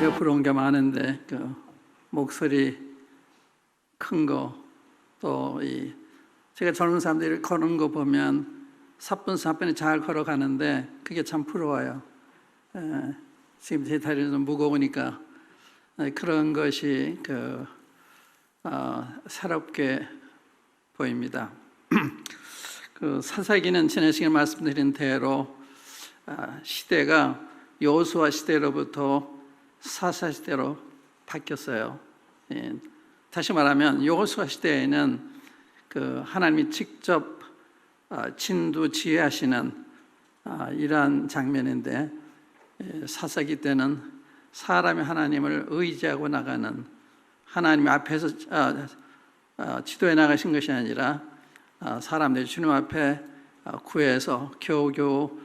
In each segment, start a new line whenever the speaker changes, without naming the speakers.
제가 부러운 게 많은데 목소리 큰 거, 또 제가 젊은 사람들이 걷는 거 보면 사뿐사뿐히 잘 걸어가는데 그게 참 부러워요. 지금 제 다리는 좀 무거우니까 그런 것이 새롭게 보입니다. 사사기는 지난 시간에 말씀드린 대로 시대가 여호수아 시대로부터 사사 시대로 바뀌었어요. 다시 말하면 여호수아 시대에는 하나님이 직접 진두지휘하시는 이러한 장면인데, 사사기 때는 사람이 하나님을 의지하고 나가는, 하나님 앞에서 지도해 나가신 것이 아니라 사람들이 주님 앞에 구해서 겨우겨우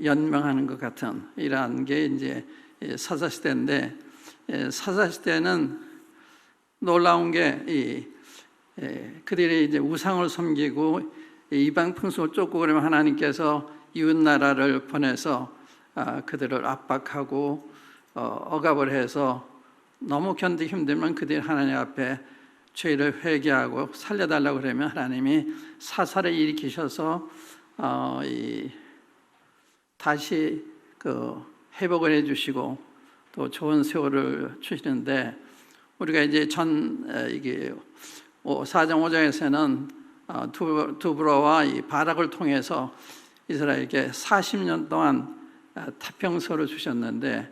연명하는 것 같은 이러한 게 이제 사사시대인데, 사사시대는 놀라운 게 그들이 이제 우상을 섬기고 이방 풍속을 쫓고 그러면 하나님께서 이웃 나라를 보내서 그들을 압박하고 억압을 해서 너무 견디기 힘들면 그들이 하나님 앞에 죄를 회개하고 살려달라고 그러면 하나님이 사사를 일으키셔서 다시 회복을 해주시고 또 좋은 세월을 주시는데, 우리가 이제 이게 4장 5장에서는 두브로와 이 바락을 통해서 이스라엘에게 40년 동안 태평서를 주셨는데,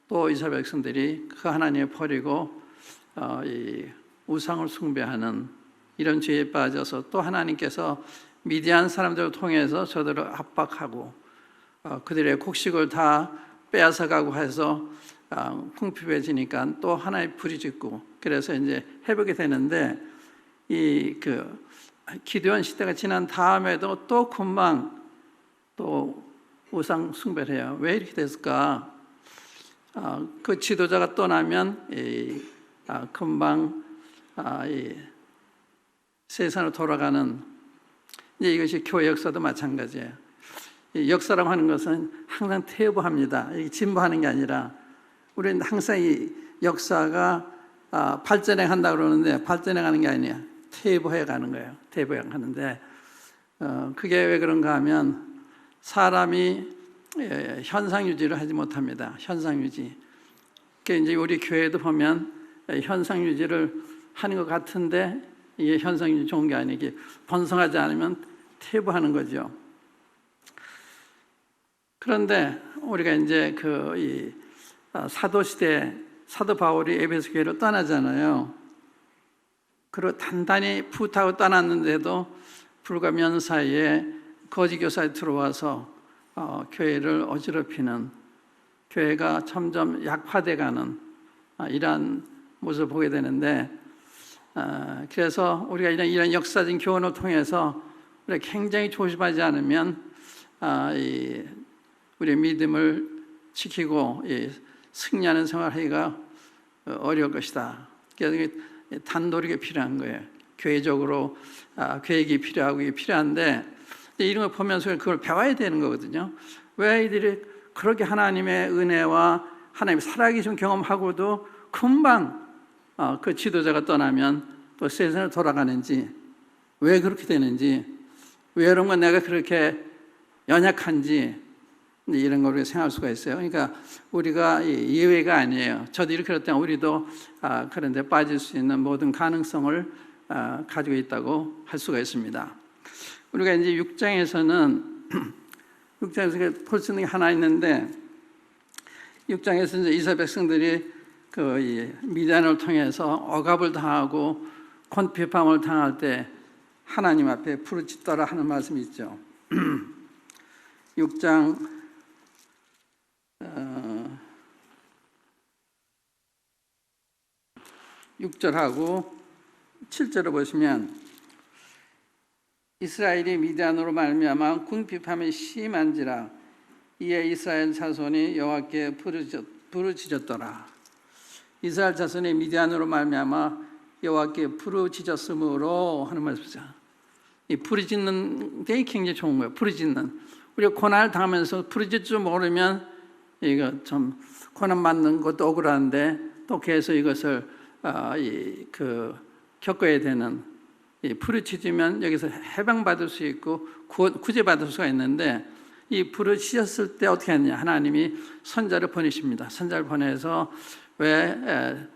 또 이스라엘 백성들이 그 하나님을 버리고 이 우상을 숭배하는 이런 죄에 빠져서 또 하나님께서 미디안 사람들을 통해서 저들을 압박하고 그들의 곡식을 다 빼앗아가고 해서 궁핍해지니까 또 하나의 불이 짓고, 그래서 이제 회복이 되는데, 기드온 시대가 지난 다음에도 또 금방 또 우상 숭배를 해요. 왜 이렇게 됐을까? 그 지도자가 떠나면 금방 세상으로 돌아가는, 이제 이것이 교회 역사도 마찬가지예요. 역사라고 하는 것은 항상 퇴보합니다. 진보하는 게 아니라, 우리는 항상 이 역사가 발전해 간다 그러는데 발전해 가는 게 아니에요. 퇴보해 가는 거예요. 퇴보해 가는데, 그게 왜 그런가 하면 사람이 현상 유지를 하지 못합니다. 현상 유지. 그게 이제 우리 교회도 보면 현상 유지를 하는 것 같은데, 이게 현상 유지 좋은 게 아니게 번성하지 않으면 퇴보하는 거죠. 그런데 우리가 이제 사도 시대 사도 바울이 에베소 교회를 떠나잖아요. 그리고 단단히 부탁하고 떠났는데도 불과 몇 년 사이에 거짓 교사에 들어와서 교회를 어지럽히는, 교회가 점점 약화돼가는 이러한 모습을 보게 되는데, 그래서 우리가 이런 역사적인 교훈을 통해서 우리가 굉장히 조심하지 않으면 우리의 믿음을 지키고 승리하는 생활하기가 어려울 것이다. 그래서 단도리가 필요한 거예요. 교회적으로 계획이 필요하고 이게 필요한데, 이런 걸 보면서 그걸 배워야 되는 거거든요. 왜 이들이 그렇게 하나님의 은혜와 하나님의 살아계신 경험하고도 금방 그 지도자가 떠나면 또 세상을 돌아가는지, 왜 그렇게 되는지, 왜 이런 건 내가 그렇게 연약한지, 이런 걸 생각할 수가 있어요. 그러니까 우리가 예외가 아니에요. 저도 이렇게 그랬다면 우리도 그런데 빠질 수 있는 모든 가능성을 가지고 있다고 할 수가 있습니다. 우리가 이제 6장에서는 6장에서 볼 수 있는 게 하나 있는데, 6장에서 이제 이스라엘 백성들이 미디안을 통해서 억압을 당하고 곤핍함을 당할 때 하나님 앞에 부르짖더라 하는 말씀이 있죠. 6장 6절하고 7절을 보시면, 이스라엘이 미디안으로 말미암아 궁핍함이 심한지라 이에 이스라엘 자손이 여호와께 부르짖었더라. 이스라엘 자손이 미디안으로 말미암아 여호와께 부르짖었으므로 하는 말씀이죠. 이 부르짖는 게 굉장히 좋은 거예요. 부르짖는, 우리가 고난을 당하면서 부르짖을 줄 모르면 이거 좀 고난 받는 것도 억울한데 또 계속 이것을 겪어야 되는, 부르짖으면 여기서 해방받을 수 있고 구제받을 수가 있는데, 이 부르짖었을 때 어떻게 했느냐? 하나님이 선자를 보내십니다. 선자를 보내서 왜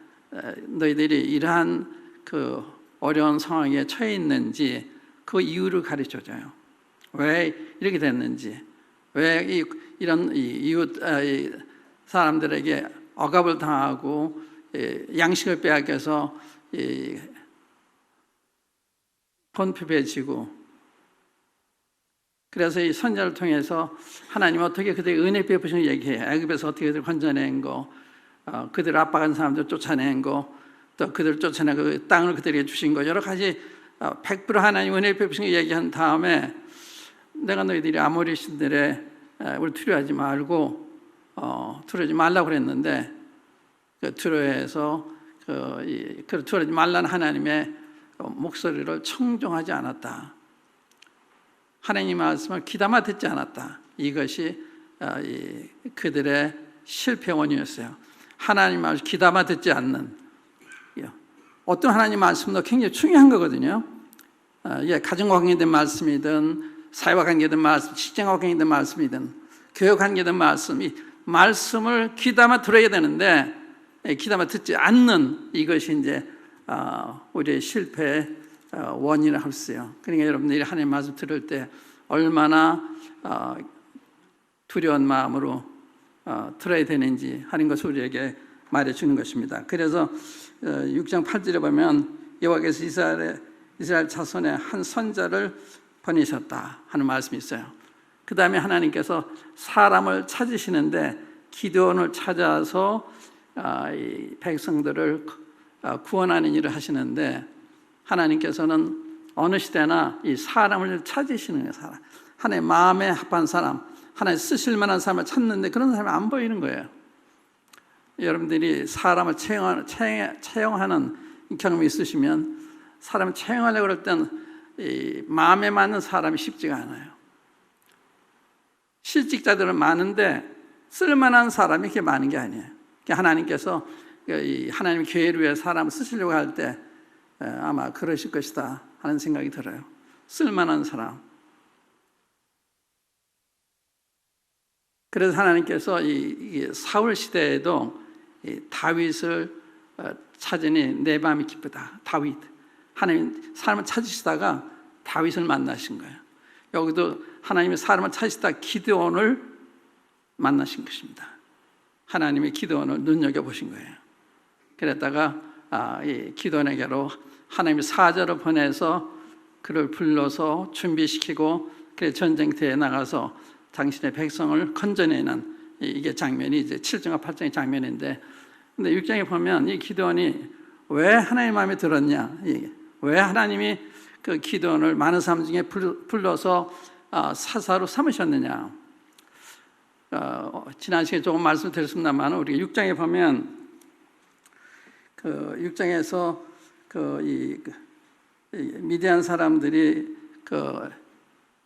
너희들이 이러한 그 어려운 상황에 처해 있는지 그 이유를 가르쳐줘요. 왜 이렇게 됐는지, 왜 이런 이웃 사람들에게 억압을 당하고 양식을 빼앗겨서 번핍해지고, 그래서 이 선자를 통해서 하나님 어떻게 그들에게 은혜 베푸신 얘기해요. 애굽에서 어떻게 그들을 건져낸 거, 그들을 압박한 사람들 쫓아낸 거, 또 그들을 쫓아낸 그 땅을 그들에게 주신 거, 여러 가지 100% 하나님 은혜 베푸신 거 얘기한 다음에, 내가 너희들이 아모리 신들의 우리 두려워하지 말고 두려워하지 말라고 그랬는데, 그 두려워해서 두려워하지 말라는 하나님의 목소리를 청종하지 않았다. 하나님 말씀을 귀담아 듣지 않았다. 이것이 그들의 실패 원인이었어요. 하나님 말씀을 귀담아 듣지 않는, 어떤 하나님 말씀도 굉장히 중요한 거거든요. 가정과 관계된 말씀이든 사회와 관계된 말씀, 직장과 관계된 말씀이든 교육 관계된 말씀, 이 말씀을 귀담아 들어야 되는데 귀담아 듣지 않는, 이것이 이제 우리의 실패의 원인을 할 수 있어요. 그러니까 여러분들이 하나님 말씀 들을 때 얼마나 두려운 마음으로 들어야 되는지 하는 것을 우리에게 말해주는 것입니다. 그래서 6장 8절에 보면 여호와께서 이스라엘 자손의 한 선자를 보내셨다 하는 말씀이 있어요. 그 다음에 하나님께서 사람을 찾으시는데 기드온을 찾아서 이 백성들을 구원하는 일을 하시는데, 하나님께서는 어느 시대나 이 사람을 찾으시는 거예요. 사람, 하나님의 마음에 합한 사람, 하나님 쓰실 만한 사람을 찾는데 그런 사람이 안 보이는 거예요. 여러분들이 사람을 채용하는 경험이 있으시면, 사람을 채용하려고 그럴 땐 이 마음에 맞는 사람이 쉽지가 않아요. 실직자들은 많은데 쓸만한 사람이 그렇게 많은 게 아니에요. 하나님께서 하나님 교회를 위해 사람을 쓰시려고 할 때 아마 그러실 것이다 하는 생각이 들어요. 쓸만한 사람. 그래서 하나님께서 이 사울 시대에도 다윗을 찾으니 내 마음이 기쁘다. 다윗. 하나님 사람을 찾으시다가 다윗을 만나신 거예요. 여기도 하나님이 사람을 찾으시다 기드온을 만나신 것입니다. 하나님이 기드온을 눈여겨보신 거예요. 그랬다가 이 기드온에게로 하나님이 사자를 보내서 그를 불러서 준비시키고, 그래 전쟁터에 나가서 당신의 백성을 건져내는, 이게 장면이 이제 7장과 8장의 장면인데, 근데 6장에 보면 이 기드온이 왜 하나님 마음에 들었냐, 왜 하나님이 그 기드온을 많은 사람 중에 불러서 사사로 삼으셨느냐. 지난 시간에 조금 말씀드렸습니다만, 우리 6장에 보면 그 6장에서 이 미디안 사람들이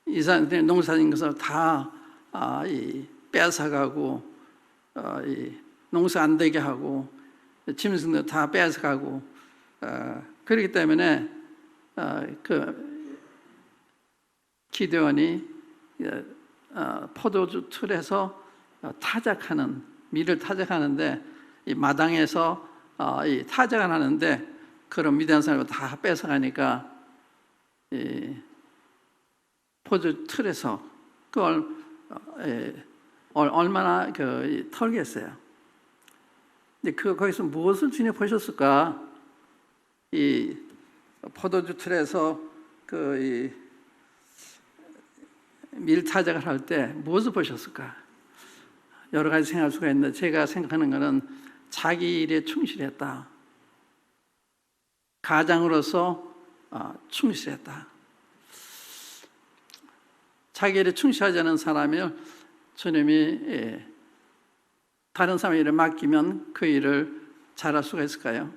이스라엘 농사진 것을 다 빼앗아가고, 농사 안 되게 하고, 짐승도 다 빼앗아가고, 그렇기 때문에 기드온이 포도주 틀에서 밀을 타작하는데, 이 마당에서 타작을 하는데, 그런 미디안 사람을 다 뺏어가니까 포도주 틀에서 그걸 얼마나 털겠어요. 근데 거기서 무엇을 주님 보셨을까? 이 포도주 틀에서 밀 타작을 할 때 무엇을 보셨을까? 여러 가지 생각할 수가 있는데, 제가 생각하는 것은 자기 일에 충실했다. 가장으로서 충실했다. 자기 일에 충실하지 않은 사람을 주님이 다른 사람의 일을 맡기면 그 일을 잘할 수가 있을까요?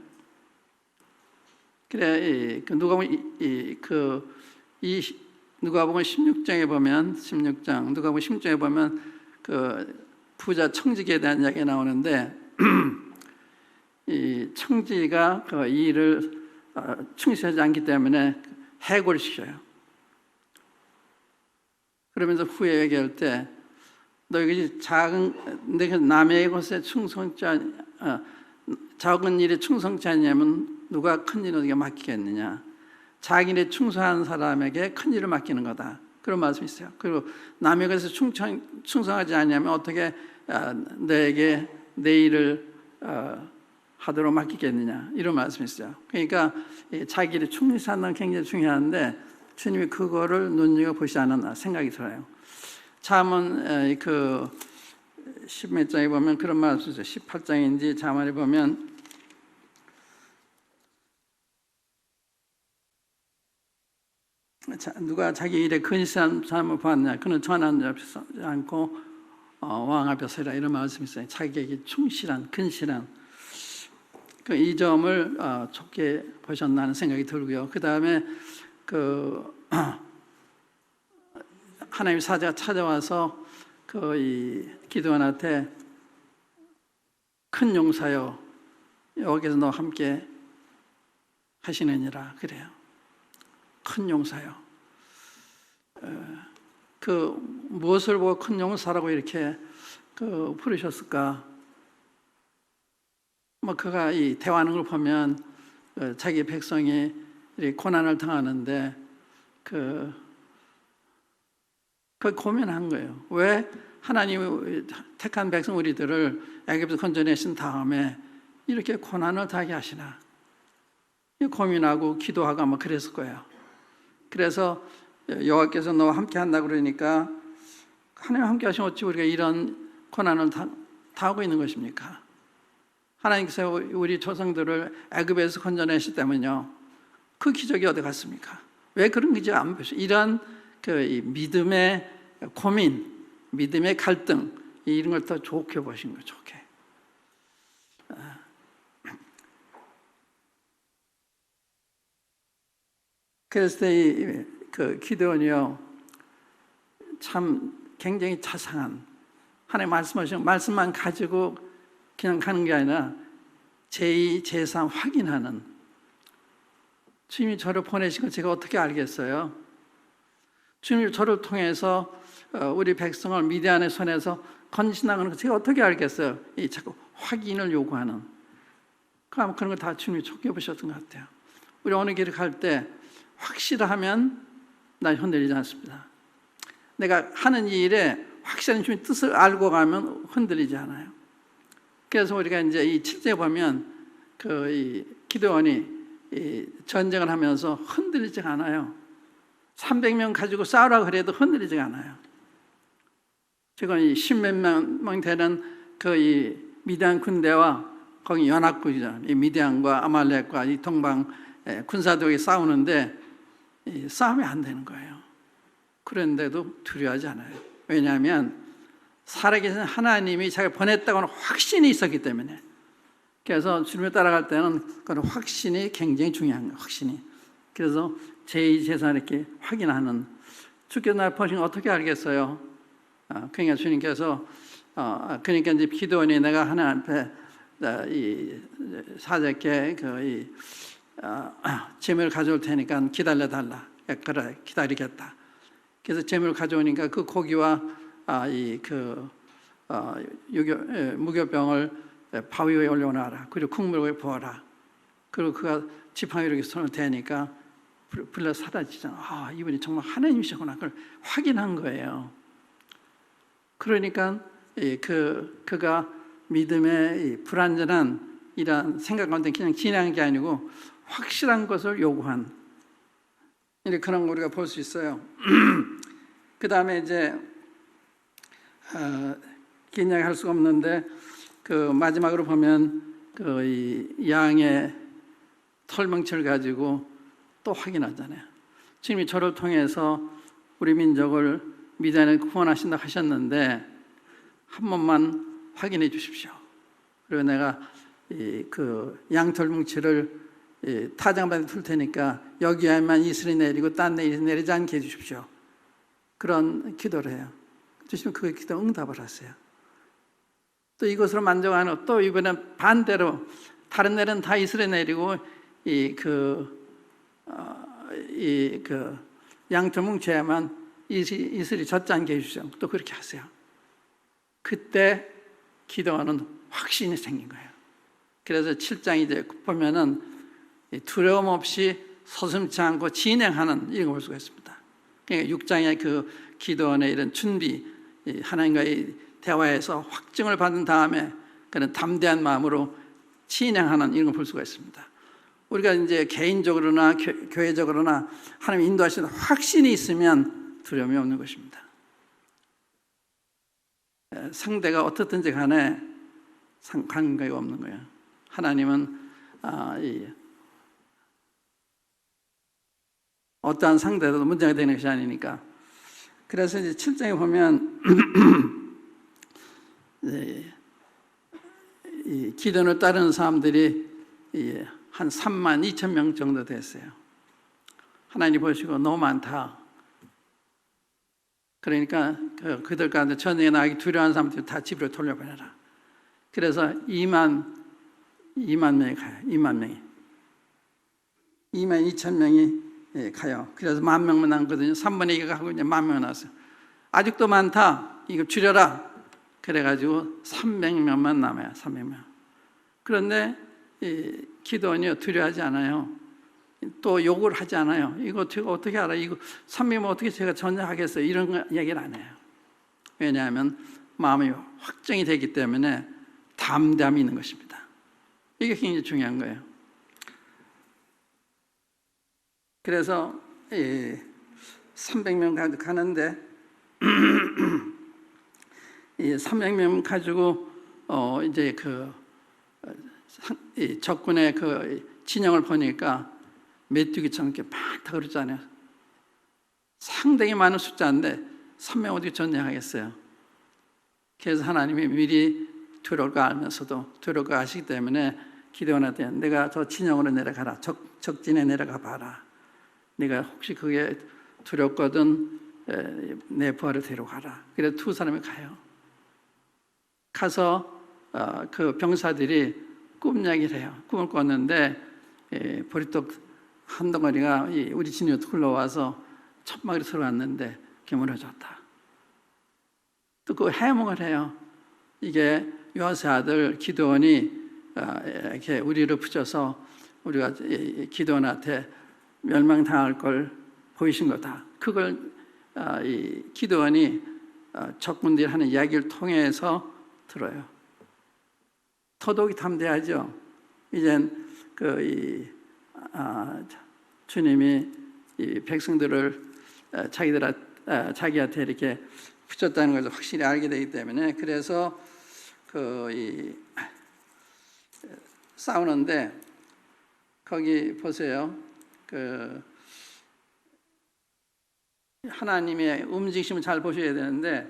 그래, 누가복음 16장에 보면, 누가복음 16장에 보면 부자 청지기에 대한 이야기가 나오는데 이 청지기가 그 일을 충실하지 않기 때문에 해고를 시켜요. 그러면서 후에 얘기할 때 너희 내가 남의 것에 충성치 적은 일에 충성치 않냐면 누가 큰 일을 너희가 맡기겠느냐. 자기 일에 충성하는 사람에게 큰 일을 맡기는 거다. 그런 말씀이 있어요. 그리고 남의 것에 충성하지 않냐면 어떻게 너에게 내 일을 하도록 맡기겠느냐. 이런 말씀이 있어요. 그러니까 자기 일에 충실하는 건 굉장히 중요한데 주님이 그거를 눈여겨보시지 않았나 생각이 들어요. 잠언 그 10몇 장에 보면 그런 말씀이 있어요. 18장인지 잠언에 보면 누가 자기 일에 근시한 사람을 보았느냐. 그는 전한 잡지 않고 왕 앞에 서리라. 이런 말씀이 있어요. 자기에게 충실한, 근실한 이 점을 좋게 보셨나 하는 생각이 들고요. 그 다음에 하나님 사자가 찾아와서 이 기드온한테 큰 용사여 여기서 너와 함께 하시느니라 그래요. 큰 용사요. 무엇을 보고 큰 용사라고 이렇게 부르셨을까? 그가 이 대화하는 걸 보면 자기 백성이 고난을 당하는데 그 고민한 거예요. 왜 하나님이 택한 백성 우리들을 애굽에서 건져내신 다음에 이렇게 고난을 당하게 하시나? 고민하고 기도하고 아마 그랬을 거예요. 그래서 여호와께서 너와 함께 한다 그러니까 하나님 함께 하시면 어찌 우리가 이런 고난을 당하고 있는 것입니까? 하나님께서 우리 조상들을 애굽에서 건져내시 때문에요. 그 기적이 어디 갔습니까? 왜 그런 기적 안 보셨어요? 이런 이 믿음의 고민, 믿음의 갈등 이런 걸 더 좋게 보신 거예요. 좋게. 그래서 기드온이요 참 굉장히 자상한 하나님 말씀하신 말씀만 가지고 그냥 가는 게 아니라 제2, 제3 확인하는 주님이 저를 보내신 걸 제가 어떻게 알겠어요? 주님이 저를 통해서 우리 백성을 미디안의 손에서 건진하는 걸 제가 어떻게 알겠어요? 이 자꾸 확인을 요구하는 그런 걸 다 주님이 좋게 보셨던 것 같아요. 우리 어느 길을 갈 때 확실하면 난 흔들리지 않습니다. 내가 하는 이 일에 확실한 주님의 뜻을 알고 가면 흔들리지 않아요. 그래서 우리가 이제 이 7절에 보면 이 기드온이 전쟁을 하면서 흔들리지 않아요. 300명 가지고 싸우라고 그래도 흔들리지 않아요. 지금 이 10몇 명 되는 이 미디안 군대와 거기 연합군이죠. 이 미디안과 아말렉과 이 동방 군사들이 싸우는데 싸움이 안 되는 거예요. 그런데도 두려워하지 않아요. 왜냐하면 살아계신 하나님이 자기를 보냈다고 하는 확신이 있었기 때문에. 그래서 주님을 따라갈 때는 그런 확신이 굉장히 중요한 거예요. 확신이. 그래서 제2, 제3 이렇게 확인하는. 주께서 나를 보시면 어떻게 알겠어요? 그러니까 주님께서 그러니까 이제 기도원이 내가 하나님 앞에 이 사자께 재물을 가져올 테니까 기다려달라. 그래, 기다리겠다. 그래서 재물을 가져오니까 그 고기와 무교병을 바위 위에 올려놔라. 그리고 국물을 부어라. 그리고 그가 지팡이 이렇게 손을 대니까 불러 사라지잖아. 이분이 정말 하나님이시구나. 그걸 확인한 거예요. 그러니까 그가 믿음의 불완전한 이런 생각 가운데 그냥 지나간 게 아니고 확실한 것을 요구한 그런 거 우리가 볼 수 있어요. 그 다음에 이제 긴 이야기 할 수가 없는데 마지막으로 보면 이 양의 털뭉치를 가지고 또 확인하잖아요. 주님이 저를 통해서 우리 민족을 미디안에 구원하신다 하셨는데 한 번만 확인해 주십시오. 그리고 내가 양털뭉치를 타작반에 둘 테니까 여기에만 이슬이 내리고 딴 데 이슬이 내리지 않게 해주십시오. 그런 기도를 해요. 주시면 그 기도 응답을 하세요. 또 이것으로 만족하는 또 이번엔 반대로 다른 내려는 다 이슬에 내리고 양털 뭉쳐야만 이슬이 젖지 않게 해주죠. 또 그렇게 하세요. 그때 기도하는 확신이 생긴 거예요. 그래서 7장 이제 보면은 두려움 없이 서슴지 않고 진행하는 이런 걸 볼 수가 있습니다. 그러니까 6장의 그 기도원의 이런 준비, 하나님과의 대화에서 확증을 받은 다음에 그런 담대한 마음으로 진행하는 이런 걸 볼 수가 있습니다. 우리가 이제 개인적으로나 교회적으로나 하나님 인도하시는 확신이 있으면 두려움이 없는 것입니다. 상대가 어떻든지 간에 관계가 없는 거예요. 하나님은 어떠한 상대도 문제가 되는 것이 아니니까. 그래서 이제 7장에 보면 이 기도를 따르는 사람들이 한 3만 2천 명 정도 됐어요. 하나님 보시고 너무 많다. 그러니까 그들 가운데 전쟁에 나가기 두려워하는 사람들 다 집으로 돌려보내라. 그래서 2만 명이 가요. 2만 명이. 2만 2천 명이 가요. 그래서 10,000명만 남거든요. 3분의 2가 가고 이제 10,000명 나왔어요. 아직도 많다. 이거 줄여라. 그래가지고 300명만 남아요. 300명. 그런데 기도원이 두려워하지 않아요. 또 욕을 하지 않아요. 이거 제가 어떻게 알아요? 이거 300명 어떻게 제가 전쟁하겠어요? 이런 얘기를 안 해요. 왜냐하면 마음이 확정이 되기 때문에 담대함이 있는 것입니다. 이게 굉장히 중요한 거예요. 그래서 300명 가는데 이 300명 가지고 이제 적군의 그 진영을 보니까 메뚜기처럼 이렇게 많다 그러잖아요. 상당히 많은 숫자인데 3명 어떻게 전쟁하겠어요? 그래서 하나님이 미리 두려울 거 알면서도 두려울 거 아시기 때문에 기도원한테 내가 저 진영으로 내려가라. 적진에 내려가 봐라. 네가 혹시 그게 두렵거든 내 부하를 데려가라. 그래서 두 사람이 가요. 가서 그 병사들이 꿈 이야기를 해요. 꿈을 꿨는데 보리떡 한 덩어리가 우리 진영에 굴러와서 천막으로 들어왔는데 깨물어졌다. 또 그 해몽을 해요. 이게 요아스의 아들 기드온이 이렇게 우리를 붙여서 우리가 기드온한테 멸망당할 걸 보이신 거다. 그걸 이 기드온이 적군들이 하는 이야기를 통해서 들어요. 더더욱 담대하죠. 이젠 주님이 이 백성들을 자기한테 이렇게 붙였다는 것을 확실히 알게 되기 때문에 그래서 싸우는데 거기 보세요. 하나님의 움직이심을 잘 보셔야 되는데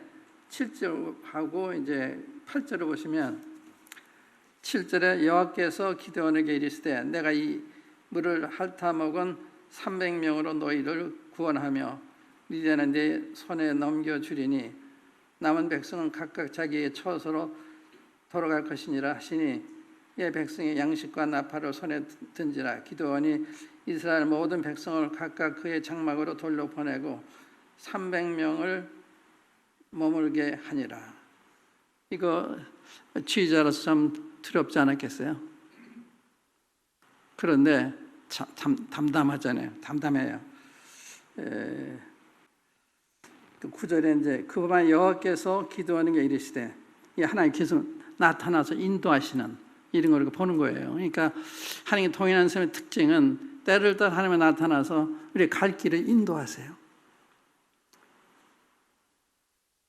7절하고 이제 8절을 보시면 7절에 여호와께서 기드온에게 이르시되 내가 이 물을 핥아 먹은 300명으로 너희를 구원하며 이제는 내 손에 넘겨주리니 남은 백성은 각각 자기의 처소로 돌아갈 것이니라 하시니 이 백성의 양식과 나팔을 손에 든지라. 기드온이 이스라엘 모든 백성을 각각 그의 장막으로 돌려보내고 300명을 머물게 하니라. 이거 지휘자로서 참 두렵지 않았겠어요? 그런데 담담하잖아요. 담담해요. 그 9절에 이제 그만 여호와께서 기도하는 게 이르시되 하나님 계속 나타나서 인도하시는 이런 걸 보는 거예요. 그러니까 하나님이 동행하는 사람의 특징은 때를 따라 하나님이 나타나서 우리 갈 길을 인도하세요.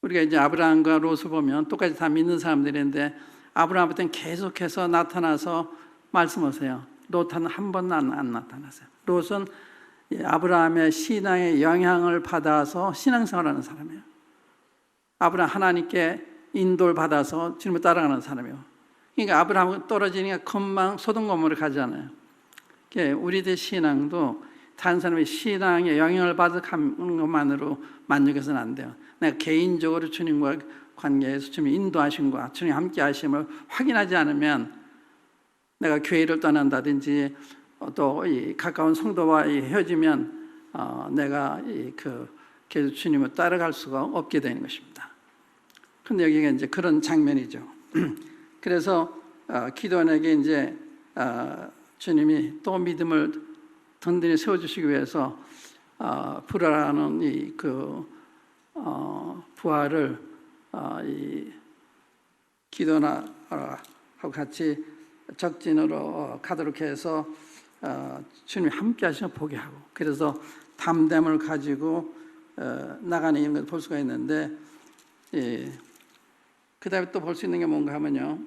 우리가 이제 아브라함과 롯을 보면 똑같이 다 믿는 사람들인데 아브라함한테는 계속해서 나타나서 말씀하세요. 롯은 한 번도 안 나타났어요. 롯은 아브라함의 신앙의 영향을 받아서 신앙생활하는 사람이에요. 아브라함 하나님께 인도를 받아서 주님을 따라가는 사람이에요. 그러니까 아브라함은 떨어지니까 금방 소돔 고모를 가잖아요. 우리들 신앙도 다른 사람의 신앙의 영향을 받는 것만으로 만족해서는 안 돼요. 내가 개인적으로 주님과 관계에서 주님의 인도하심과 주님의 함께 하심을 확인하지 않으면 내가 교회를 떠난다든지 또 이 가까운 성도와 헤어지면 내가 계속 주님을 따라갈 수가 없게 되는 것입니다. 그런데 여기가 이제 그런 장면이죠. 그래서 기도원에게 이제 주님이 또 믿음을 든든히 세워주시기 위해서 불화라는 부하를 이 기도나하고 같이 적진으로 가도록 해서 주님이 함께 하시면 보게 하고, 그래서 담대함을 가지고 나가는 이런 걸 볼 수가 있는데, 그 다음에 또 볼 수 있는 게 뭔가 하면요,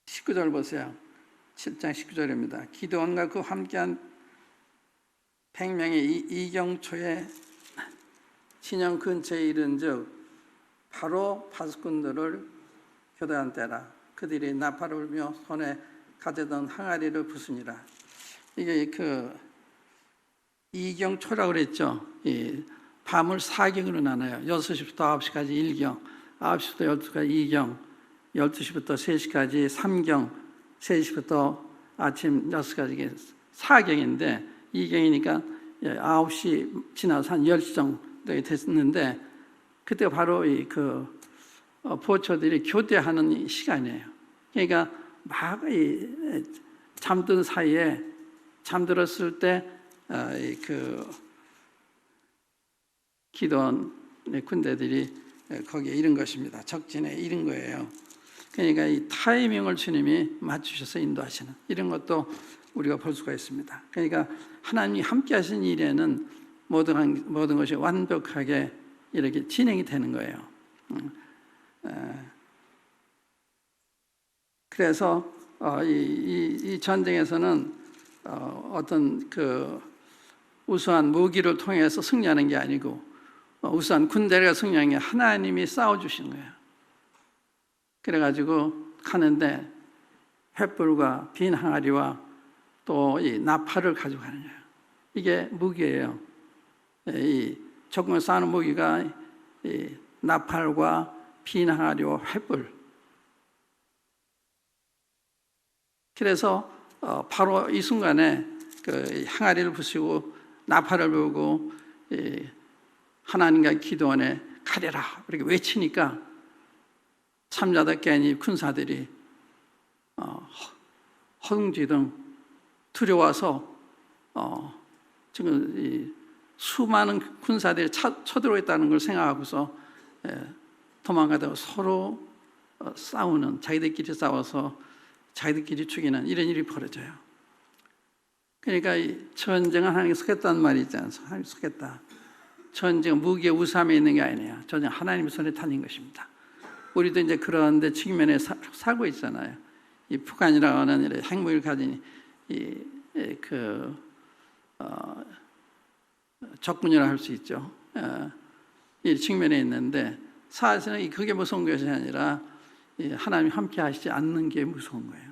19절 보세요. 7장 19절입니다. 기도원과 그 함께한 100명의 이경초에 진영 근처에 이른즉 바로 파수꾼들을 교대한 때라. 그들이 나팔을 울며 손에 가져던 항아리를 부수니라. 이게 이경초라고 그랬죠. 밤을 4경으로 나눠요. 6시부터 9시까지 1경, 9시부터 12시까지 2경, 12시부터 3시까지 3경, 3시부터 아침 6시까지 4경인데, 2경이니까 9시 지나서 한 10시 정도 됐는데, 그때가 바로 보초들이 교대하는 시간이에요. 그러니까 막 잠든 사이에, 잠들었을 때 기도원의 군대들이 거기에 이른 것입니다. 적진에 이른 거예요. 그러니까 이 타이밍을 주님이 맞추셔서 인도하시는 이런 것도 우리가 볼 수가 있습니다. 그러니까 하나님이 함께 하신 일에는 모든 것이 완벽하게 이렇게 진행이 되는 거예요. 그래서 이 전쟁에서는 어떤 우수한 무기를 통해서 승리하는 게 아니고, 우수한 군대가 승리하는 게 하나님이 싸워주신 거예요. 그래가지고 가는데 횃불과 빈 항아리와 또 이 나팔을 가져가는 거예요. 이게 무기예요. 이 적군을 싸우는 무기가 이 나팔과 빈 항아리와 횃불. 그래서 바로 이 순간에 항아리를 부수고 나팔을 불고 하나님과 기도원에 가려라 이렇게 외치니까 참자다 깻이 군사들이 허둥지둥 두려워서 지금 이 수많은 군사들이 쳐들어있다는 걸 생각하고서 도망가다가 서로 싸우는, 자기들끼리 싸워서 자기들끼리 죽이는 이런 일이 벌어져요. 그러니까 이 전쟁은 하나님이 속했다는 말이 있지 않습니까? 하나님이 속했다. 전쟁은 무기의 우삼에 있는 게 아니에요. 전쟁은 하나님의 손에 달린 것입니다. 우리도 이제 그런데 측면에 살고 있잖아요. 이 북한이라고 하는 이런 핵무기를 가진 적군이라 할 수 있죠. 이 측면에 있는데, 사실은 그게 무서운 것이 아니라 하나님이 함께 하시지 않는 게 무서운 거예요.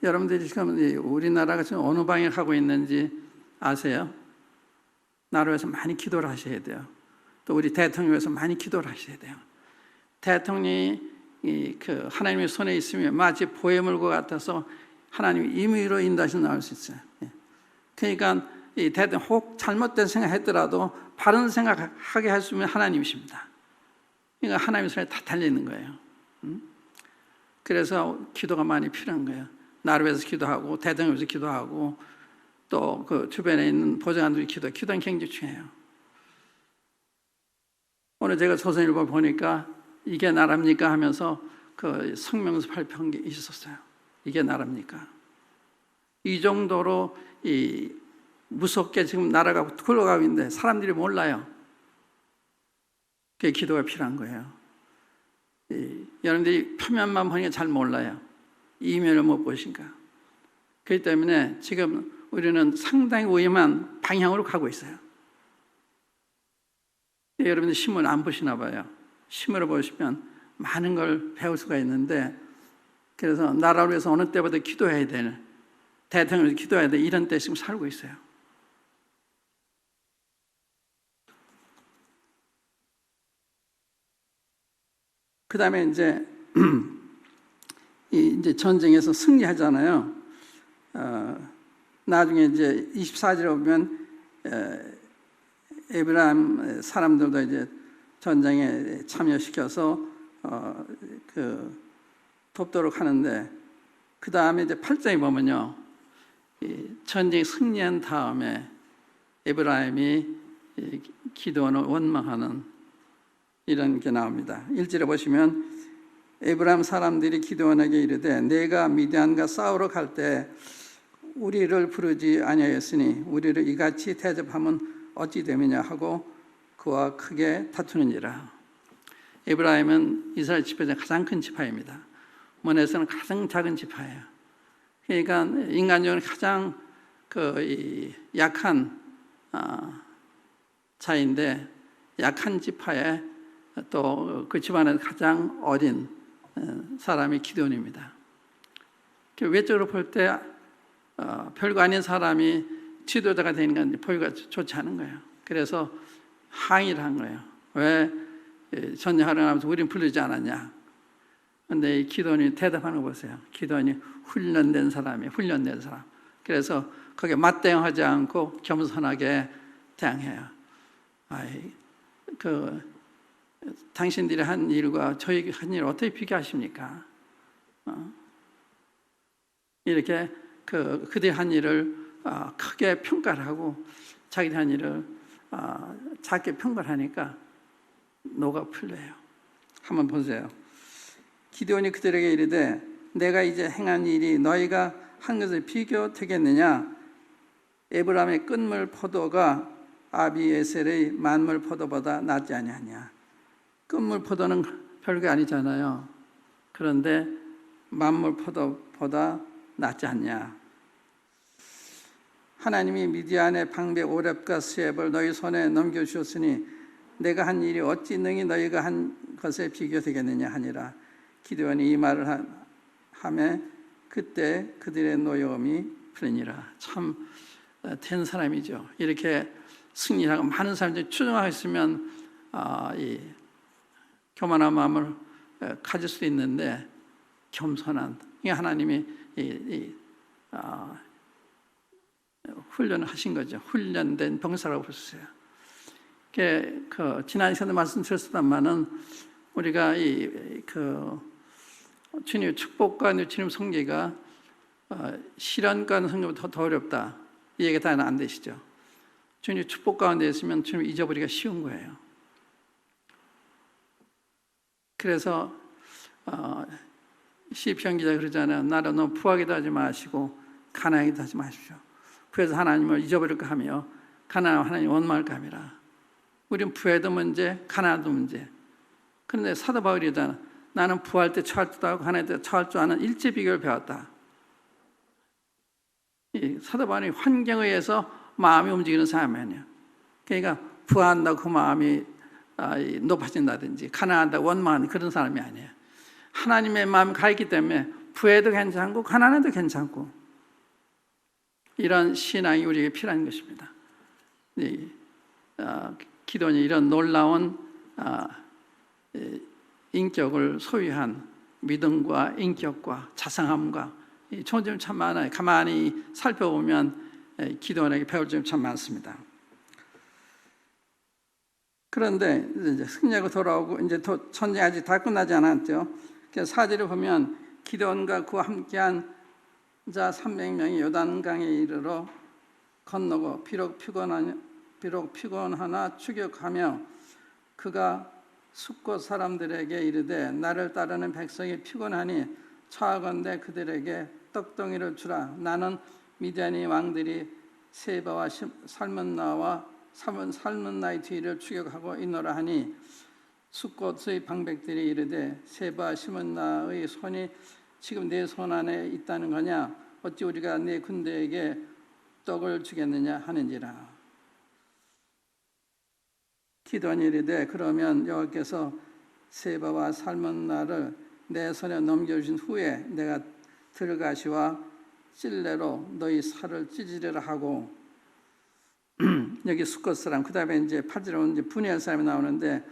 여러분들이 지금 우리나라가 지금 어느 방향에 가고 있는지 아세요? 나를 위해서 많이 기도를 하셔야 돼요. 또 우리 대통령을 위해서 많이 기도를 하셔야 돼요. 대통령이 하나님의 손에 있으면 마치 보혜물과 같아서 하나님이 임의로 인도하셔서 나올 수 있어요. 그러니까 이 대통령 혹 잘못된 생각했더라도 바른 생각하게 할 수 있는 하나님이십니다. 그러니까 하나님의 손에 다 달리는 거예요. 그래서 기도가 많이 필요한 거예요. 나를 위해서 기도하고, 대통령을 위해서 기도하고, 또 그 주변에 있는 보좌관들이 기도는 굉장히 중요해요. 오늘 제가 조선일보 보니까 이게 나랍니까 하면서 그 성명서 발표한 게 있었어요. 이게 나랍니까? 이 정도로 무섭게 지금 나라가 굴러가고 있는데 사람들이 몰라요. 그게 기도가 필요한 거예요. 여러분들이 표면만 보니까 잘 몰라요. 이면을 못 보시니까. 그렇기 때문에 지금 우리는 상당히 위험한 방향으로 가고 있어요. 여러분들 신문 안 보시나 봐요. 신문을 보시면 많은 걸 배울 수가 있는데, 그래서 나라를 위해서 어느 때보다 기도해야 되는, 대통령을 위해서 기도해야 돼, 이런 때 지금 살고 있어요. 그 다음에 이제 전쟁에서 승리하잖아요. 나중에 이제 24절에 보면 에브라임 사람들도 이제 전쟁에 참여시켜서 돕도록 하는데, 그 다음에 이제 8장에 보면요, 전쟁 승리한 다음에 에브라임이 기도원을 원망하는 이런 게 나옵니다. 1절에 보시면 에브라임 사람들이 기드온에게 이르되 내가 미디안과 싸우러 갈 때 우리를 부르지 아니하였으니 우리를 이같이 대접하면 어찌 됨이냐 하고 그와 크게 다투느니라. 에브라임은 이스라엘 지파 중 가장 큰 지파입니다. 문에서는 가장 작은 지파예요. 그러니까 인간적으로 가장 약한 자인데, 약한 지파에 또 그 집안에서 가장 어린 사람이 기드온입니다. 외적으로 볼 때 별거 아닌 사람이 지도자가 되는 건 보기가 좋지 않은 거예요. 그래서 항의를 한 거예요. 왜 전쟁하러 가면서 우린 부르지 않았냐. 그런데 이 기드온이 대답하는 거 보세요. 기드온이 훈련된 사람이에요. 훈련된 사람. 그래서 거기에 맞대응하지 않고 겸손하게 대항해요. 당신들이 한 일과 저희 한 일을 어떻게 비교하십니까? 이렇게 그들이 한 일을 크게 평가를 하고 자기들 한 일을 작게 평가를 하니까 노가 풀려요. 한번 보세요. 기드온이 그들에게 이르되 내가 이제 행한 일이 너희가 한 것을 비교되겠느냐? 에브라임의 끝물 포도가 아비에셀의 만물 포도보다 낫지 아니하냐? 끝물 포도는 별게 아니잖아요. 그런데 만물 포도보다 낫지 않냐? 하나님이 미디안의 방배 오렙과 스웹을 너희 손에 넘겨주셨으니 내가 한 일이 어찌 능히 너희가 한 것에 비교되겠느냐 하니라. 기드온이 이 말을 하매 그때 그들의 노여움이 풀리니라. 참 된 사람이죠. 이렇게 승리하고 많은 사람들이 추종하고 있으면 이 교만한 마음을 가질 수도 있는데, 겸손한, 하나님이 훈련을 하신 거죠. 훈련된 병사라고 볼 수 있어요. 지난 시간에 말씀드렸었다마는 우리가 주님의 축복과 주님 성계가 시련 가운데 성계보다 더 어렵다, 이 얘기가 다 안 되시죠. 주님 축복 가운데 있으면 주님 잊어버리기가 쉬운 거예요. 그래서 시편 기자 그러잖아요. 나를 너무 부하기도 하지 마시고 가난하기도 하지 마십시오. 그래서 하나님을 잊어버릴까 하며 가난한 하나님 원망할까 함이라. 우리는 부에도 문제, 가난도 문제. 그런데 사도 바울이잖아. 나는 부할 때 처할 줄 알고 가난할 때 처할 줄 아는 일제 비결을 배웠다. 이 사도 바울이 환경에 의해서 마음이 움직이는 사람이 아니야. 그러니까 부한다고 그 마음이 높아진다든지 가난하다고 원망하는 그런 사람이 아니에요. 하나님의 마음이 가 있기 때문에 부해도 괜찮고 가난해도 괜찮고, 이런 신앙이 우리에게 필요한 것입니다. 기도원이 이런 놀라운 인격을 소유한 믿음과 인격과 자상함과 좋은 점이 참 많아요. 가만히 살펴보면 기도원에게 배울 점이 참 많습니다. 그런데 이제 승리하고 돌아오고 이제 전쟁이 아직 다 끝나지 않았죠. 그래서 4절을 보면 기드온과 그와 함께한 자 300명이 요단강에 이르러 건너고 비록 피곤하나 추격하며 그가 숫곳 사람들에게 이르되 나를 따르는 백성이 피곤하니 차하건대 그들에게 떡덩이를 주라. 나는 미디안의 왕들이 세바와 살문나의 뒤를 추격하고 있노라 하니 숫곳의 방백들이 이르되 세바 살문나의 손이 지금 내 손 안에 있다는 거냐? 어찌 우리가 네 군대에게 떡을 주겠느냐 하는지라. 기드온이 이르되 그러면 여호와께서 세바와 살문나를 내 손에 넘겨주신 후에 내가 들가시와 찔레로 너희 살을 찢으리라 하고, 여기 숫곳 사람, 그 다음에 이제 8절에 이제 분이한 사람이 나오는데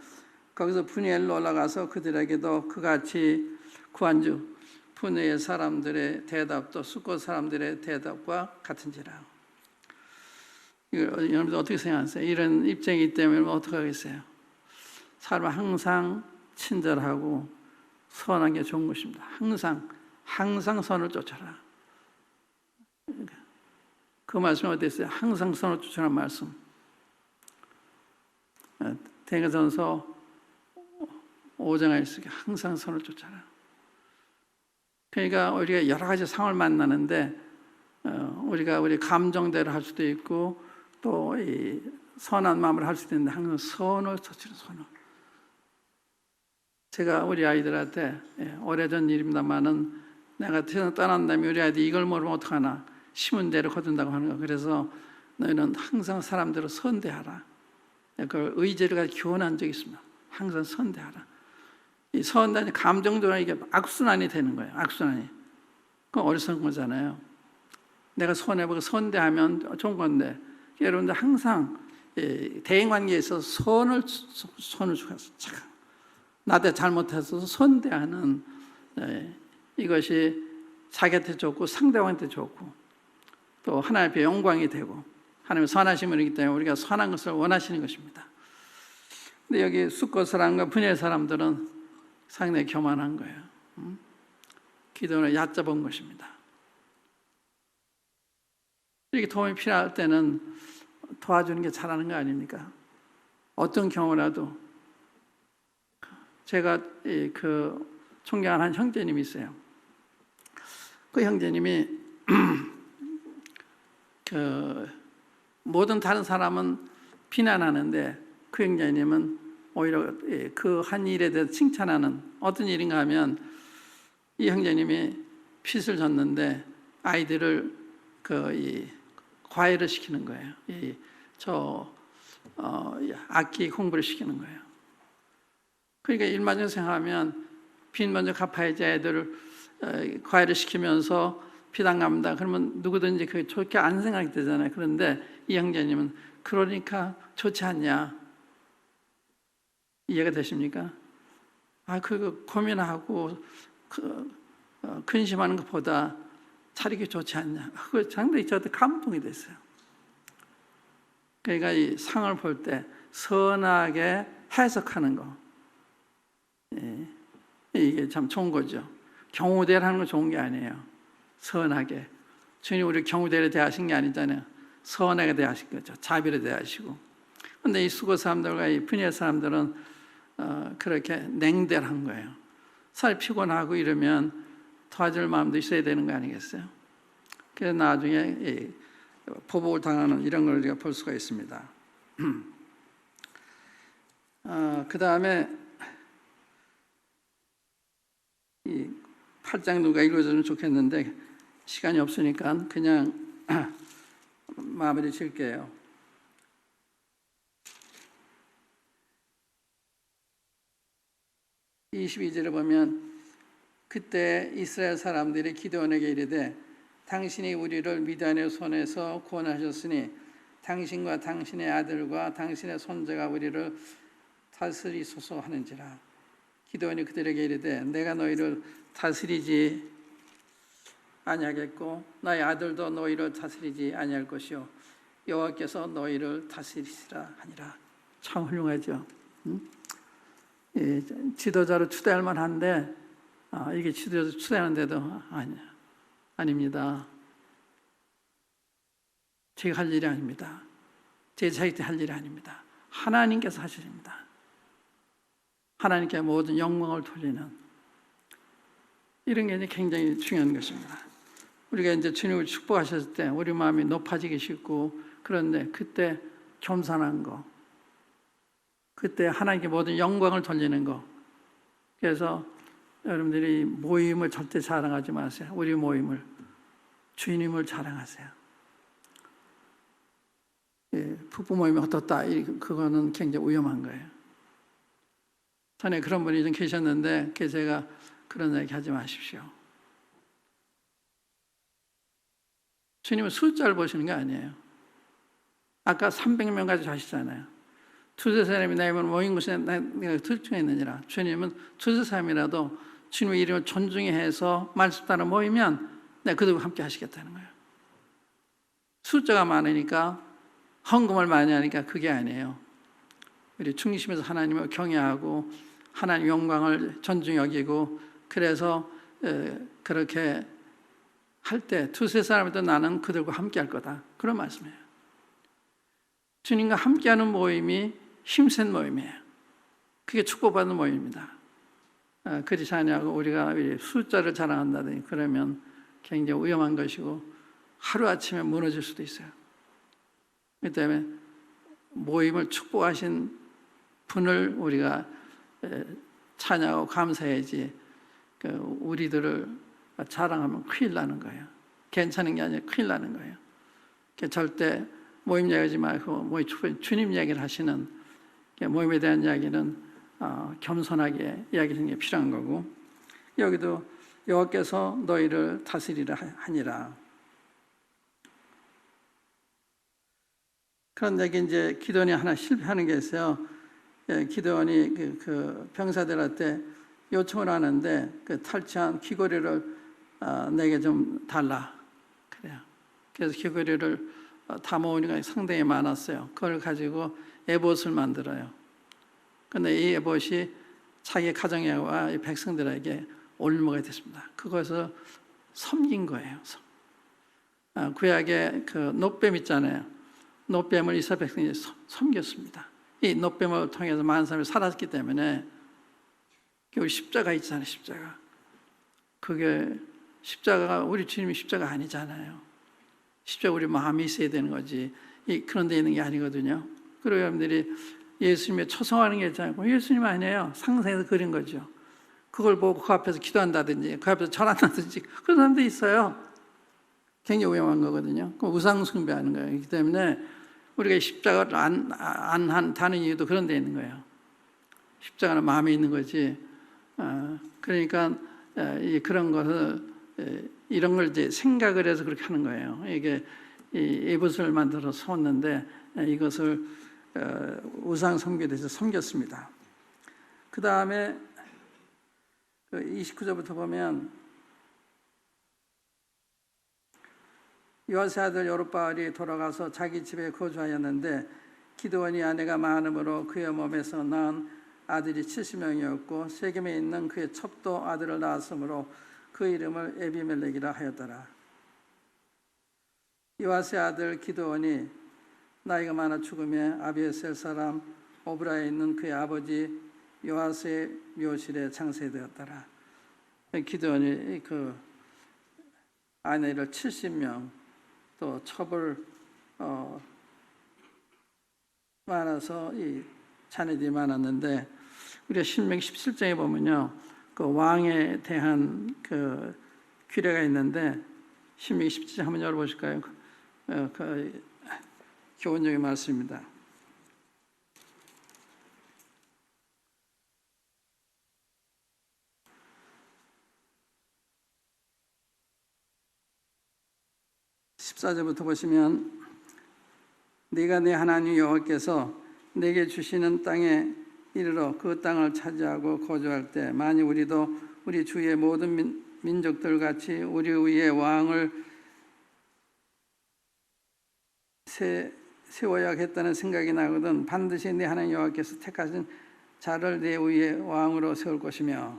거기서 분이엘로 올라가서 그들에게도 그같이 구한주 분의 사람들의 대답도 숫곳 사람들의 대답과 같은지라. 이거 여러분들 어떻게 생각하세요? 이런 입장이기 때문에 어떻게 하겠어요? 사람은 항상 친절하고 선한 게 좋은 것입니다. 항상 선을 쫓아라. 그 말씀이 어땠어요? 항상 선을 쫓아라는 말씀. 대개전서 5장에 있으니까 항상 선을 쫓아라. 그러니까 우리가 여러 가지 상황을 만나는데 우리가 우리 감정대로 할 수도 있고 또 이 선한 마음을 할 수도 있는데 항상 선을 쫓으는 선을. 제가 우리 아이들한테 오래전 일입니다만은 내가 떠난 다음에 우리 아이들이 이걸 모르면 어떡하나 심은 대로 거둔다고 하는 거. 그래서 너희는 항상 사람대로 선대하라. 그걸 의지를 교훈한 적이 있습니다. 항상 선대하라. 이 선대하니 감정적으로 이게 악순환이 되는 거예요. 악순환이. 그건 어리석은 거잖아요. 내가 선해보고 선대하면 좋은 건데 여러분들 항상 대인관계에 있어서 선을 주어서 나한테 잘못해서 선대하는 이것이 자기한테 좋고 상대방한테 좋고 또 하나님 앞에 영광이 되고 하나님의 선하신 분이기 때문에 우리가 선한 것을 원하시는 것입니다. 근데 여기 숫곳 사람과 분야의 사람들은 상당히 교만한 거예요. 기도를 얕잡은 것입니다. 이렇게 도움이 필요할 때는 도와주는 게 잘하는 거 아닙니까? 어떤 경우라도 제가 존경하는 한 형제님이 있어요. 그 형제님이 모든 다른 사람은 비난하는데 그 형제님은 오히려 그 한 일에 대해서 칭찬하는 어떤 일인가 하면 이 형제님이 핏을 졌는데 아이들을 과외를 시키는 거예요. 악기 공부를 시키는 거예요. 그러니까 일반적으로 생각하면 빚 먼저 갚아야지 애들을 과외를 시키면서 빚 안 갚는다. 그러면 누구든지 그게 좋게 안 생각이 되잖아요. 그런데 이 형제님은 그러니까 좋지 않냐. 이해가 되십니까? 그거 고민하고 근심하는 것보다 차리기 좋지 않냐. 그거 상당히 저한테 감동이 됐어요. 그러니까 이 상을 볼 때 선하게 해석하는 거. 이게 참 좋은 거죠. 경우대로 하는 건 좋은 게 아니에요. 선하게. 주님 우리 경우대로 대하신 게 아니잖아요. 선하게 대하신 거죠. 자비로 대하시고. 그런데 이 수고 사람들과 이 분야 사람들은 그렇게 냉대한 거예요. 살 피곤하고 이러면 도와줄 마음도 있어야 되는 거 아니겠어요? 그래서 나중에 보복을 당하는 이런 걸 우리가 볼 수가 있습니다. 그 다음에 이 8장 누가 읽어주면 좋겠는데 시간이 없으니까 그냥 마무리 칠게요. 이 22절에 보면 그때 이스라엘 사람들이 기드온에게 이르되 당신이 우리를 미디안의 손에서 구원하셨으니 당신과 당신의 아들과 당신의 손자가 우리를 다스리소서 하는지라. 기드온이 그들에게 이르되 내가 너희를 다스리지 아니하겠고 너희 아들도 너희를 다스리지 아니할 것이요 여호와께서 너희를 다스리시라 하니라. 참 훌륭하죠. 지도자로 추대할 만한데 이게 지도자로 추대하는데도 아닙니다. 제가 할 일이 아닙니다. 제 자식들이 할 일이 아닙니다. 하나님께서 하십니다. 하나님께 모든 영광을 돌리는 이런 게 굉장히 중요한 것입니다. 우리가 이제 주님을 축복하셨을 때 우리 마음이 높아지기 쉽고 그런데 그때 겸손한 거, 그때 하나님께 모든 영광을 돌리는 거. 그래서 여러분들이 모임을 절대 자랑하지 마세요. 우리 모임을 주님을 자랑하세요. 부부 모임이 어떻다 그거는 굉장히 위험한 거예요. 전에 그런 분이 좀 계셨는데 제가 그런 얘기 하지 마십시오. 주님은 숫자를 보시는 게 아니에요. 아까 300명 가지고 하시잖아요. 두세 사람이 내 이름으로 모인 곳에 내가 들중에 있느니라. 주님은 두세 사람이라도 주님의 이름을 존중해 해서 말씀 따라 모이면 내가 그들과 함께 하시겠다는 거예요. 숫자가 많으니까 헌금을 많이 하니까 그게 아니에요. 우리 중심에서 하나님을 경외하고 하나님 영광을 존중 여기고 그래서 그렇게 할 때 두세 사람이도 나는 그들과 함께 할 거다. 그런 말씀이에요. 주님과 함께하는 모임이 힘센 모임이에요. 그게 축복받는 모임입니다. 그렇지 않냐고 우리가 숫자를 자랑한다든지 그러면 굉장히 위험한 것이고 하루아침에 무너질 수도 있어요. 그렇기 때문에 모임을 축복하신 분을 우리가 찬양하고 감사해야지 우리들을 자랑하면 큰일 나는 거예요. 괜찮은 게 아니라 큰일 나는 거예요. 절대 모임 이야기하지 말고 주님 이야기를 하시는 모임에 대한 이야기는 겸손하게 이야기하는 게 필요한 거고, 여기도 여호와께서 너희를 다스리라 하니라. 그런데 이제 기도원이 하나 실패하는 게 있어요. 기도원이 그 병사들한테 요청을 하는데 그 탈취한 귀고리를 내게 좀 달라 그래요. 그래서 귀고리를 다 모으니까 상당히 많았어요. 그걸 가지고 에봇을 만들어요. 그런데 이 에봇이 자기 가정과 백성들에게 올무가 됐습니다. 그것을 섬긴 거예요. 구약에 그 놋뱀 있잖아요. 놋뱀을 이스라엘 백성이 섬겼습니다. 이 놋뱀을 통해서 많은 사람이 살았기 때문에 우리 십자가 있잖아요. 십자가. 그게 십자가가 우리 주님이 십자가 아니잖아요. 십자가 우리 마음이 있어야 되는 거지. 그런 데 있는 게 아니거든요. 그리고 여러분들이 예수님의 초성하는 게 있잖아요. 예수님 아니에요. 상상해서 그린 거죠. 그걸 보고 그 앞에서 기도한다든지 그 앞에서 절한다든지 그런 사람도 있어요. 굉장히 위험한 거거든요. 우상 숭배하는 거예요. 그렇기 때문에 우리가 십자가를 안 한다는 이유도 그런 데 있는 거예요. 십자가는 마음에 있는 거지. 그러니까 그런 것을 이런 걸 이제 생각을 해서 그렇게 하는 거예요. 이게 에봇을 만들어 섰는데 이것을 우상 숭배에 대해서 섬겼습니다. 그 다음에 29절부터 보면 요아스의 아들 여룹바알이 돌아가서 자기 집에 거주하였는데 기드온이 아내가 많음으로 그의 몸에서 낳은 아들이 70명이었고 세겜에 있는 그의 첩도 아들을 낳았으므로 그 이름을 에비멜렉이라 하였더라. 요아스의 아들 기드온이 나이가 많아 죽음에 아비에셀 사람 오브라에 있는 그의 아버지 요아스의 묘실에 장세되었더라. 기드온이 그 아내를 70명 또 첩을 많아서 이 자녀들이 많았는데 우리가 신명기 17장에 보면요 그 왕에 대한 그 규례가 있는데 신명기 17장 한번 열어보실까요? 그 교훈적인 말씀입니다. (14절부터) 보시면 네가 네 하나님 여호와께서 내게 주시는 땅에 이르러 그 땅을 차지하고 거주할 때 만일 우리도 우리 주위의 모든 민족들 같이 우리 위에 왕을 세워야겠다는 생각이 나거든 반드시 네 하나님 여호와께서 택하신 자를 내 위에 왕으로 세울 것이며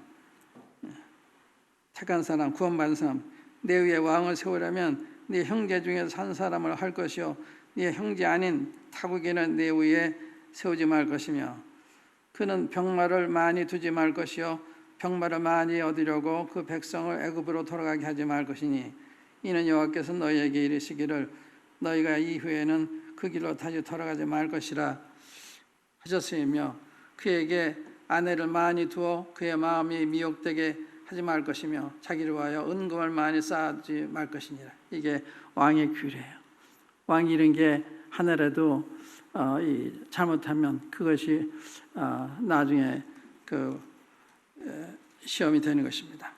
택한 사람 구원받은 사람 내 위에 왕을 세우려면 네 형제 중에서 한 사람을 할 것이요 네 형제 아닌 타국에는 내 위에 세우지 말 것이며 그는 병마를 많이 두지 말 것이요 병마를 많이 얻으려고 그 백성을 애굽으로 돌아가게 하지 말 것이니 이는 여호와께서 너희에게 이르시기를 너희가 이후에는 그 길로 다시 돌아가지 말 것이라 하셨으며 그에게 아내를 많이 두어 그의 마음이 미혹되게 하지 말 것이며 자기를 위하여 은금을 많이 쌓지 말 것이니라. 이게 왕의 규례예요. 왕이 이런 게 하나라도 잘못하면 그것이 나중에 그 시험이 되는 것입니다.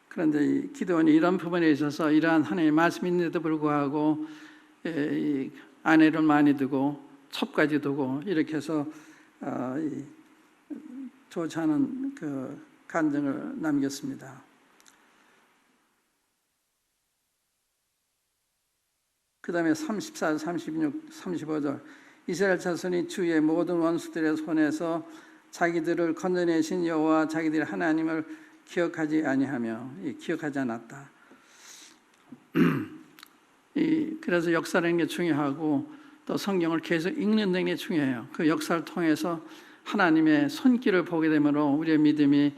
그런데 이 기드온이 이런 부분에 있어서 이러한 하나님의 말씀이 있는데도 불구하고 아내를 많이 두고 첩까지 두고 이렇게 해서 좋지 않은 그 간증을 남겼습니다. 그 다음에 34, 36, 35절 이스라엘 자손이 주의 모든 원수들의 손에서 자기들을 건져내신 여호와 자기들의 하나님을 기억하지 아니하며 기억하지 않았다. 그래서 역사라는 게 중요하고 또 성경을 계속 읽는 게 중요해요. 그 역사를 통해서 하나님의 손길을 보게 되므로 우리의 믿음이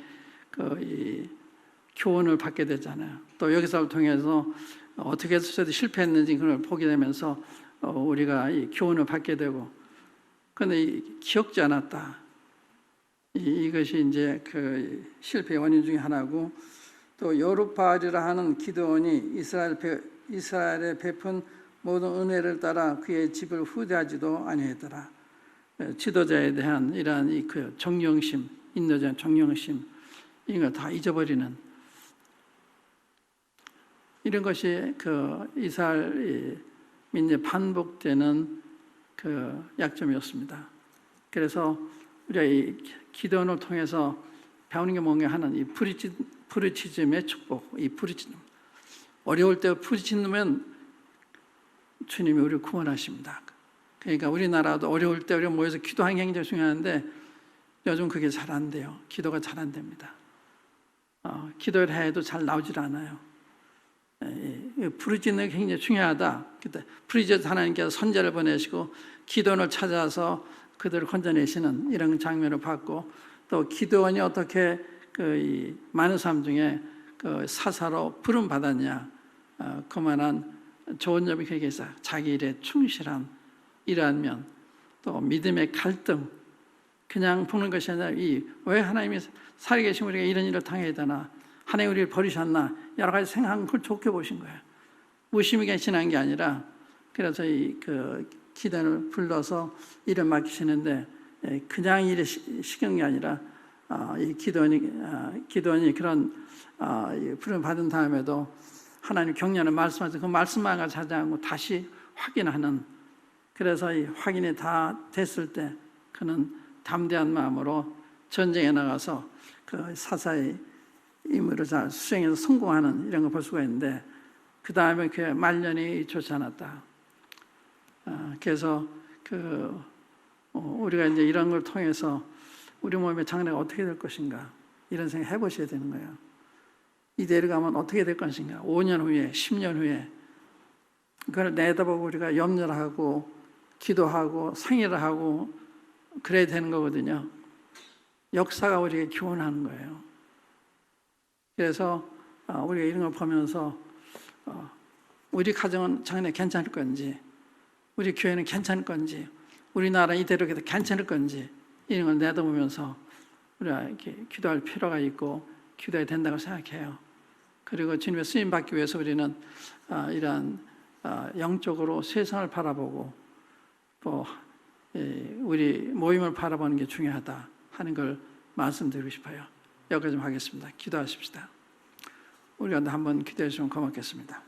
교훈을 받게 되잖아요. 또 역사를 통해서 어떻게 해서 저도 실패했는지 그걸 보게 되면서 우리가 이 교훈을 받게 되고, 그런데 기억지 않았다. 이것이 이제 그 실패의 원인 중에 하나고, 또 여룹바알이라 하는 기드온이 이스라엘에 베푼 모든 은혜를 따라 그의 집을 후대하지도 아니하더라. 지도자에 대한 이러한 그 존경심, 인도자의 존경심, 이걸 다 잊어버리는 이런 것이 그 이스라엘 민족에 반복되는 그 약점이었습니다. 그래서 우리가 이 기도원을 통해서 배우는 게 뭔가 하는 이 부르짖음의 축복, 이 부르짖음. 어려울 때 부르짖으면 주님이 우리를 구원하십니다. 그러니까 우리나라도 어려울 때 우리가 모여서 기도하는 게 굉장히 중요한데 요즘 그게 잘 안 돼요. 기도가 잘 안 됩니다. 기도를 해도 잘 나오질 않아요. 부르짖는 게 굉장히 중요하다. 부르짖어서 하나님께서 선지자를 보내시고 기도원을 찾아서 그들을 건져내시는 이런 장면을 봤고, 또 기도원이 어떻게 그 많은 사람 중에 그 사사로 부름 받았냐, 그만한 좋은 점이 그게 있어요. 자기 일에 충실한 이러한 면, 또 믿음의 갈등, 그냥 보는 것이 아니라 왜 하나님이 살아계신 우리가 이런 일을 당해야 되나, 하나님 우리를 버리셨나, 여러 가지 생각한 걸 좋게 보신 거예요. 무심하게 지난 게 아니라, 그래서 그 기도원을 불러서 일을 맡기시는데 그냥 일에 시킨 게 아니라 이 기도원이 그런 부름 받은 다음에도 하나님 격려하는 말씀하셔서 그 말씀만 하지 않고 다시 확인하는, 그래서 이 확인이 다 됐을 때 그는 담대한 마음으로 전쟁에 나가서 그 사사의 임무를 잘 수행해서 성공하는 이런 걸 볼 수가 있는데, 그 다음에 그 말년이 좋지 않았다. 그래서 우리가 이제 이런 걸 통해서 우리 몸의 장래가 어떻게 될 것인가 이런 생각 해보셔야 되는 거예요. 이대로 가면 어떻게 될 것인가, 5년 후에 10년 후에 그걸 내다보고 우리가 염려를 하고 기도하고 상의를 하고 그래야 되는 거거든요. 역사가 우리에게 교훈하는 거예요. 그래서 우리가 이런 걸 보면서 우리 가정은 장래 괜찮을 건지, 우리 교회는 괜찮을 건지, 우리나라 이대로 해도 괜찮을 건지 이런 걸 내다보면서 우리가 이렇게 기도할 필요가 있고 기도해야 된다고 생각해요. 그리고 주님의 쓰임 받기 위해서 우리는 이러한 영적으로 세상을 바라보고 또 우리 모임을 바라보는 게 중요하다 하는 걸 말씀드리고 싶어요. 여기까지 좀 하겠습니다. 기도하십시다. 우리가 한번 기도해 주시면 고맙겠습니다.